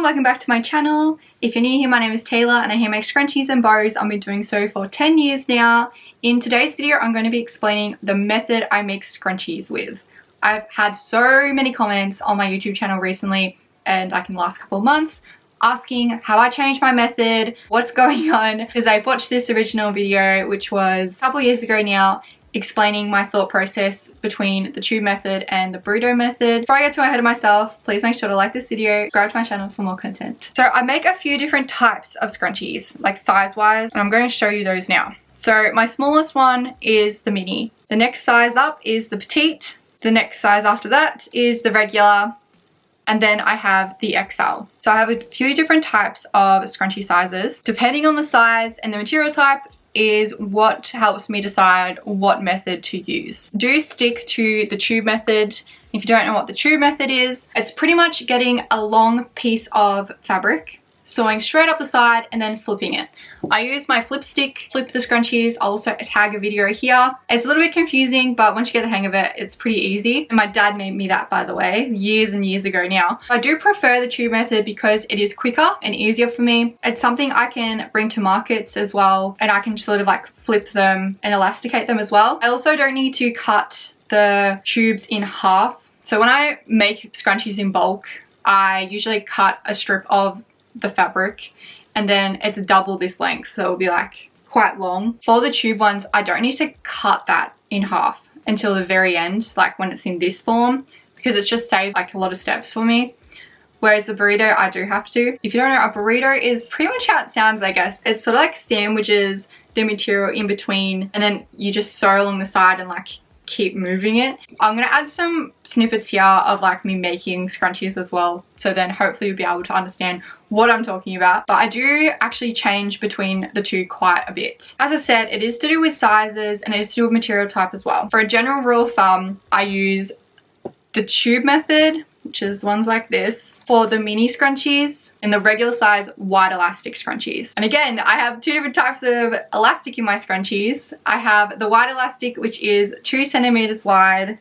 welcome back to my channel. If you're new here, my name is Taylah and I make scrunchies and bows. I've been doing so for 10 years now. In today's video, I'm going to be explaining the method I make scrunchies with. I've had so many comments on my YouTube channel recently and like in the last couple of months asking how I changed my method, what's going on, because I've watched this original video which was a couple of years ago now, explaining my thought process between the tube method and the burrito method. Before I get too ahead of myself, please make sure to like this video, subscribe to my channel for more content. So I make a few different types of scrunchies, like size wise, and I'm going to show you those now. So my smallest one is the mini. The next size up is the petite. The next size after that is the regular. And then I have the XL. So I have a few different types of scrunchie sizes. Depending on the size and the material type is what helps me decide what method to use. Do stick to the tube method. If you don't know what the tube method is, it's pretty much getting a long piece of fabric, sewing straight up the side and then flipping it. I use my flip stick, flip the scrunchies. I'll also tag a video here. It's a little bit confusing, but once you get the hang of it, it's pretty easy. And my dad made me that, by the way, years and years ago now. I do prefer the tube method because it is quicker and easier for me. It's something I can bring to markets as well, and I can sort of like flip them and elasticate them as well. I also don't need to cut the tubes in half. So when I make scrunchies in bulk, I usually cut a strip of the fabric and then it's double this length, so it'll be like quite long. For the tube ones, I don't need to cut that in half until the very end, like when it's in this form, because it just saves like a lot of steps for me. Whereas the burrito, I do have to. If you don't know, a burrito is pretty much how it sounds, I guess. It's sort of like sandwiches the material in between and then you just sew along the side and like keep moving it. I'm gonna add some snippets here of like me making scrunchies as well, so then hopefully you'll be able to understand what I'm talking about. But I do actually change between the two quite a bit. As I said, it is to do with sizes and it is to do with material type as well. For a general rule of thumb, I use the tube method, which is ones like this, for the mini scrunchies, and the regular size wide elastic scrunchies. And again, I have two different types of elastic in my scrunchies. I have the wide elastic, which is 2 centimeters wide,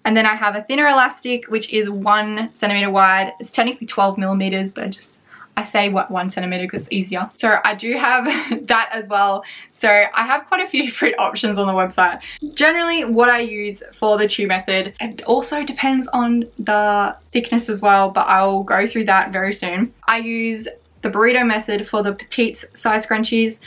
and then I have a thinner elastic, which is 1 centimeter wide. It's technically 12 millimeters, but I say 1 centimeter because it's easier. So I do have that as well. So I have quite a few different options on the website. Generally what I use for the tube method, it also depends on the thickness as well, but I'll go through that very soon. I use the burrito method for the petite size scrunchies.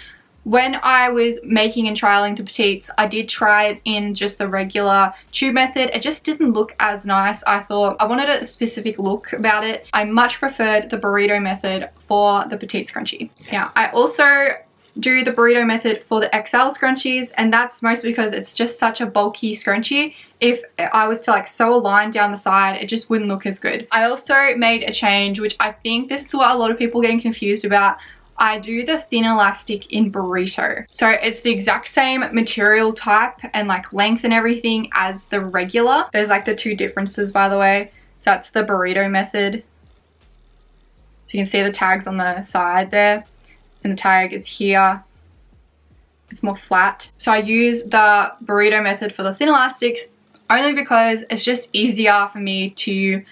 When I was making and trialing the petites, I did try it in just the regular tube method. It just didn't look as nice. I thought I wanted a specific look about it. I much preferred the burrito method for the petite scrunchie. Now, I also do the burrito method for the XL scrunchies, and that's mostly because it's just such a bulky scrunchie. If I was to like sew a line down the side, it just wouldn't look as good. I also made a change, which I think this is what a lot of people are getting confused about. I do the thin elastic in burrito. So it's the exact same material type and like length and everything as the regular. There's like the two differences, by the way. So that's the burrito method. So you can see the tags on the side there, and the tag is here. It's more flat. So I use the burrito method for the thin elastics only because it's just easier for me to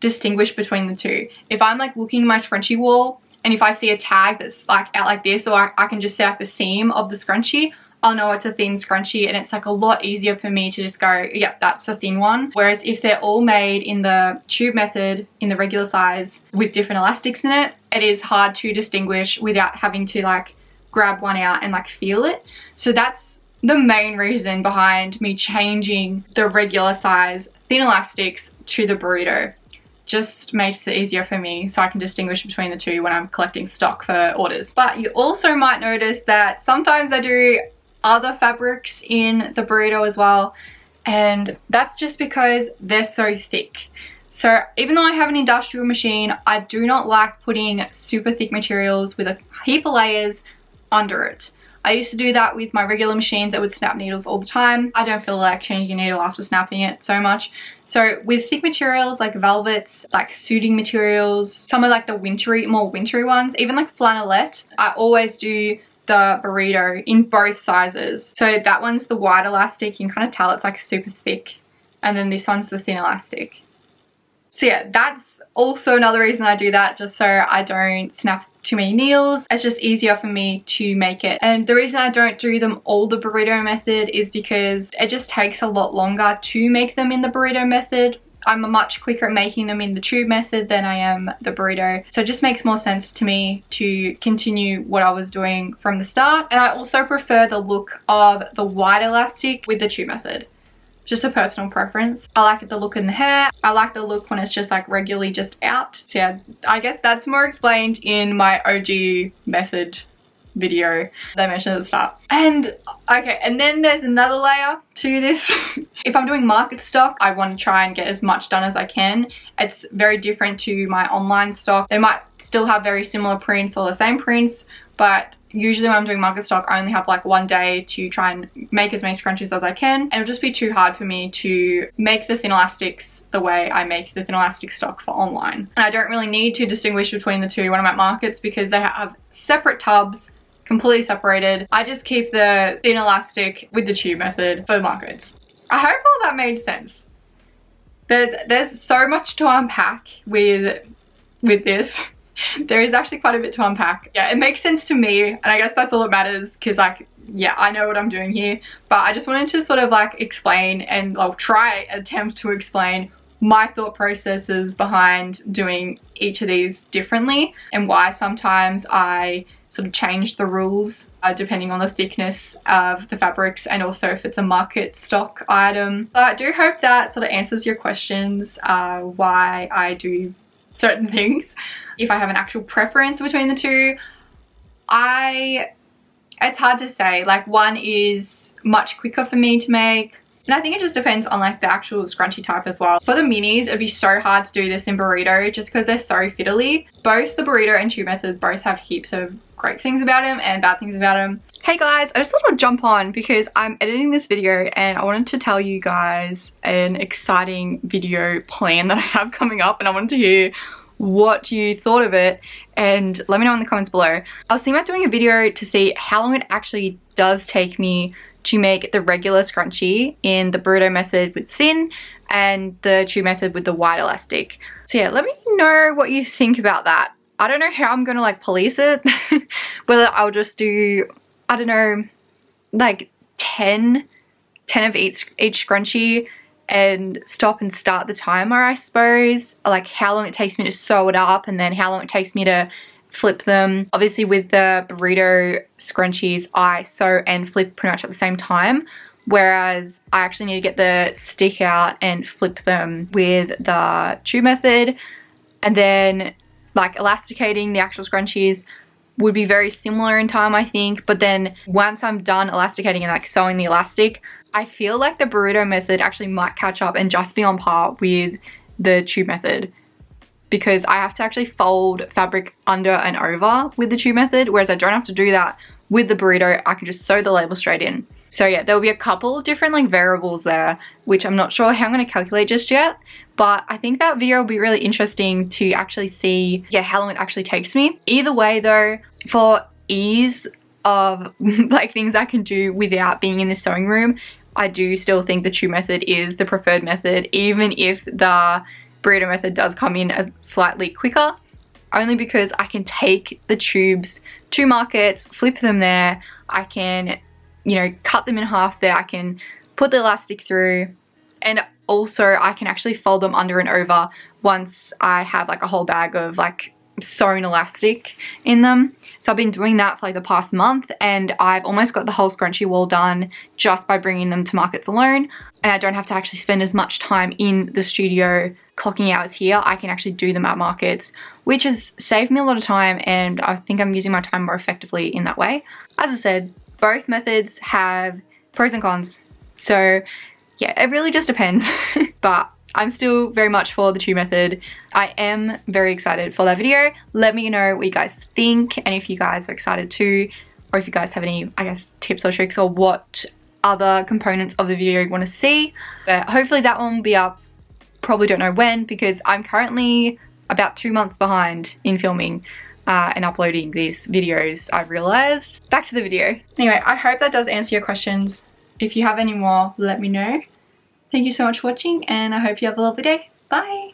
distinguish between the two. If I'm like looking at my scrunchie wall, and if I see a tag that's like out like this, or I can just see like the seam of the scrunchie, I'll know it's a thin scrunchie, and it's like a lot easier for me to just go, yep, that's a thin one. Whereas if they're all made in the tube method, in the regular size, with different elastics in it, it is hard to distinguish without having to like grab one out and like feel it. So that's the main reason behind me changing the regular size thin elastics to the burrito. Just makes it easier for me so I can distinguish between the two when I'm collecting stock for orders. But you also might notice that sometimes I do other fabrics in the burrito as well, and that's just because they're so thick. So even though I have an industrial machine, I do not like putting super thick materials with a heap of layers under it. I used to do that with my regular machines that would snap needles all the time. I don't feel like changing a needle after snapping it so much. So with thick materials like velvets, like suiting materials, some of like the more wintry ones, even like flannelette, I always do the burrito in both sizes. So that one's the wide elastic. You can kind of tell it's like super thick. And then this one's the thin elastic. So yeah, that's also another reason I do that, just so I don't snap too many needles. It's just easier for me to make it. And the reason I don't do them all the burrito method is because it just takes a lot longer to make them in the burrito method. I'm much quicker at making them in the tube method than I am the burrito. So it just makes more sense to me to continue what I was doing from the start. And I also prefer the look of the wide elastic with the tube method. Just a personal preference. I like the look in the hair. I like the look when it's just like regularly just out. So yeah, I guess that's more explained in my OG method video that I mentioned at the start. And okay, and then there's another layer to this. If I'm doing market stock, I want to try and get as much done as I can. It's very different to my online stock. They might still have very similar prints or the same prints, but usually when I'm doing market stock, I only have like one day to try and make as many scrunchies as I can. And it'll just be too hard for me to make the thin elastics the way I make the thin elastic stock for online. And I don't really need to distinguish between the two when I'm at markets because they have separate tubs, completely separated. I just keep the thin elastic with the tube method for markets. I hope all that made sense. There's so much to unpack with this. There is actually quite a bit to unpack. Yeah, it makes sense to me, and I guess that's all that matters because like, yeah, I know what I'm doing here, but I just wanted to sort of like explain and I'll try attempt to explain my thought processes behind doing each of these differently and why sometimes I sort of change the rules depending on the thickness of the fabrics and also if it's a market stock item. So I do hope that sort of answers your questions why I do certain things. If I have an actual preference between the two, it's hard to say. Like, one is much quicker for me to make, and I think it just depends on like the actual scrunchie type as well. For the minis, it'd be so hard to do this in burrito just because they're so fiddly. Both the burrito and tube method both have heaps of great things about them and bad things about them. Hey guys, I just thought I'd jump on because I'm editing this video and I wanted to tell you guys an exciting video plan that I have coming up, and I wanted to hear what you thought of it and let me know in the comments below. I was thinking about doing a video to see how long it actually does take me to make the regular scrunchie in the burrito method with thin and the tube method with the wide elastic. So yeah, let me know what you think about that. I don't know how I'm gonna like police it. Whether I'll just do, I don't know, like 10 of each scrunchie and stop and start the timer, I suppose. Like how long it takes me to sew it up and then how long it takes me to flip them. Obviously with the burrito scrunchies, I sew and flip pretty much at the same time, whereas I actually need to get the stick out and flip them with the tube method. And then like elasticating the actual scrunchies would be very similar in time, I think, but then once I'm done elasticating and like sewing the elastic, I feel like the burrito method actually might catch up and just be on par with the tube method, because I have to actually fold fabric under and over with the tube method, whereas I don't have to do that with the burrito. I can just sew the label straight in. So yeah, there'll be a couple of different like variables there, which I'm not sure how I'm going to calculate just yet, but I think that video will be really interesting to actually see, yeah, how long it actually takes me. Either way though, for ease of like things I can do without being in the sewing room, I do still think the tube method is the preferred method, even if the burrito method does come in a slightly quicker, only because I can take the tubes to markets, flip them there, I can, you know, cut them in half there, I can put the elastic through, and also I can actually fold them under and over once I have like a whole bag of like sewn elastic in them. So I've been doing that for like the past month, and I've almost got the whole scrunchie wall done just by bringing them to markets alone, and I don't have to actually spend as much time in the studio clocking hours here. I can actually do them at markets, which has saved me a lot of time, and I think I'm using my time more effectively in that way. As I said, both methods have pros and cons, so yeah, it really just depends. But I'm still very much for the tube method. I am very excited for that video. Let me know what you guys think, and if you guys are excited too, or if you guys have any, I guess, tips or tricks or what other components of the video you want to see. But hopefully that one will be up. Probably don't know when, because I'm currently about 2 months behind in filming and uploading these videos, I've realized. Back to the video. Anyway, I hope that does answer your questions. If you have any more, let me know. Thank you so much for watching, and I hope you have a lovely day. Bye!